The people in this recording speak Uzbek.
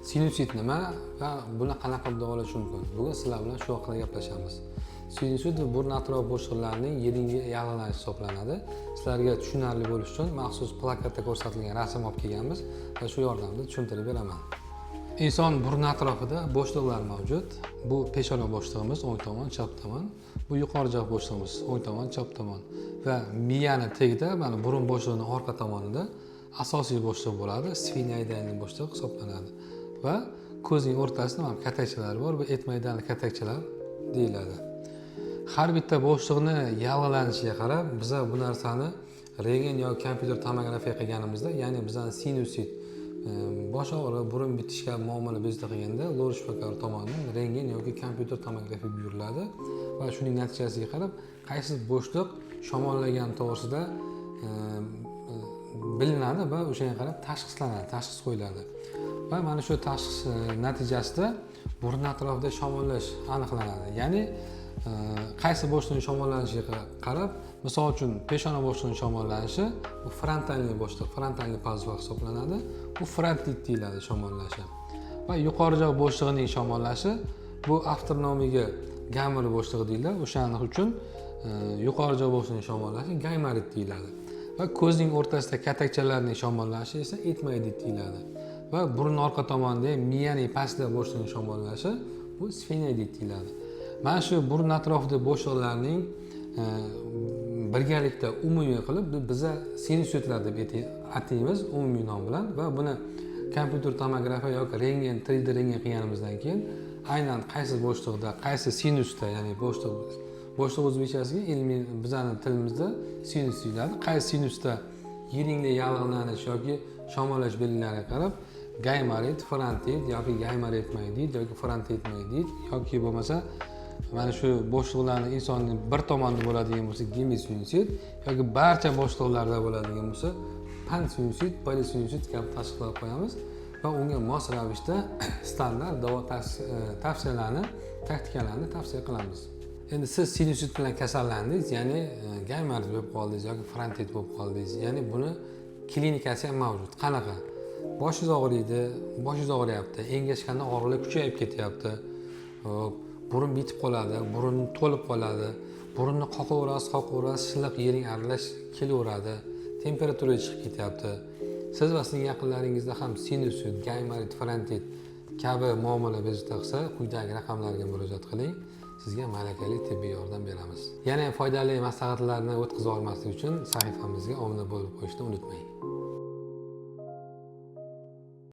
Sinusit nima va buni qanaqa davolash mumkin? Bugun sizlar bilan shu haqida gaplashamiz. Sinusit burun atrof bo'shliqlarining yeringi yallig'lanishi hisoblanadi. Sizlarga tushunarli bo'lishi uchun maxsus plakatda ko'rsatilgan rasm olib kelganmiz va shu yordamida tushuntirib beraman. Inson burun atrofida bo'shliqlar mavjud. Bu peshona bo'shlig'imiz o'ng tomon, chap tomon. Bu yuqori joq bo'shlig'imiz o'ng tomon, chap tomon va miyani tagida mana burun bo'shlig'ining orqa tomonida asosiy bo'shliq bo'ladi. Sfenoidalniy bo'shliq hisoblanadi. Va ko'zning o'rtasida mana katakchalar bor. Bu etmaydali katakchalar deyiladi. Har bitta bo'shliqni yallig'lanishiga qarab biz bu narsani rentgen yoki kompyuter tomografiya qilganimizda, ya'ni bizning sinusit bosh og'riq, burun bitish kabi muammolar bizda qilganda lor shifokor tomonidan rentgen yoki kompyuter tomografiya buyuriladi va shuning natijasiga qarab qaysi bo'shliq shamollagan to'g'risida bilinadi va o'shanga qarab tashxislanadi, tashxis qo'yiladi. Va mana shu tashxis natijasida burun atrofida shamollash aniqlanadi. Ya'ni qaysi bo'shliqning shamollanishiga qarab, misol uchun peshona bo'shlig'ining shamollanishi bu frontalniy bo'shliq, frontalniy pazufak hisoblanadi. Bu frontit deyiladi shamollashi. Va yuqori joq bo'shlig'ining shamollashi bu avtonomiga gamma bo'shlig'i deyiladi. O'shaning uchun yuqori joq bo'shlig'ining shamollashi gaymarit deyiladi. Va ko'zning o'rtasida katakchalarning shamollashi esa etmaydit deyiladi. Va burun orqa tomonida miyaning pastida bo'shlig'ining shamollashi bu sfenoidit deyiladi. Mana shu burun atrofida bo'shliqlarning birgalikda umumiy qilib biza sinusitlar deb ataymiz umumiy nom bilan va buni kompyuter tomografiya yoki rentgen 3D rentgen qilganimizdan keyin aynan qaysi bo'shliqda, qaysi sinusda, ya'ni bo'shliq o'zbekchasiga ilmiy bizning tilimizda sinus deyiladi. Qaysi sinusda yiringli yallig'lanish yoki shamollash belgilariga qarab gaymarit, frontit yoki gaymaritmaydit yoki frontitmaydit yoki bo'lmasa mana shu bo'shliqlarni insonning bir tomonda bo'ladigan bo'lsa gemisinussit yoki barcha bo'shliqlarda bo'ladigan bo'lsa pansinusit, polisinusit kabi tashxislar qo'yamiz va unga mos ravishda standart davo tavsiyalarni, taktikalarni tavsiya qilamiz. Endi siz sinusit bilan kasallandingiz, ya'ni gaymarit bo'lib qoldingiz yoki frontit bo'lib qoldingiz. Ya'ni buni klinikasi ham mavjud. Qanaqa? Boshingiz og'riydi, boshingiz og'riyapti, engashganda og'riqlar kuchayib ketyapti. Burun bitib qoladi, burun to'lib qoladi, burunni qoqaverasiz, silliq yering aralash kelaveradi, temperatura chiqib ketyapti. Siz va sizning yaqinlaringizda ham sinusit, gaymarit, frontit kabi muammolar bezovta qilsa, quyidagi raqamlarga murojaat qiling. Sizga malakali tibbiy yordam beramiz. Yana foydali maslahatlarni o'tkazib olmaslik uchun sahifamizga obuna bo'lib qo'yishni unutmang.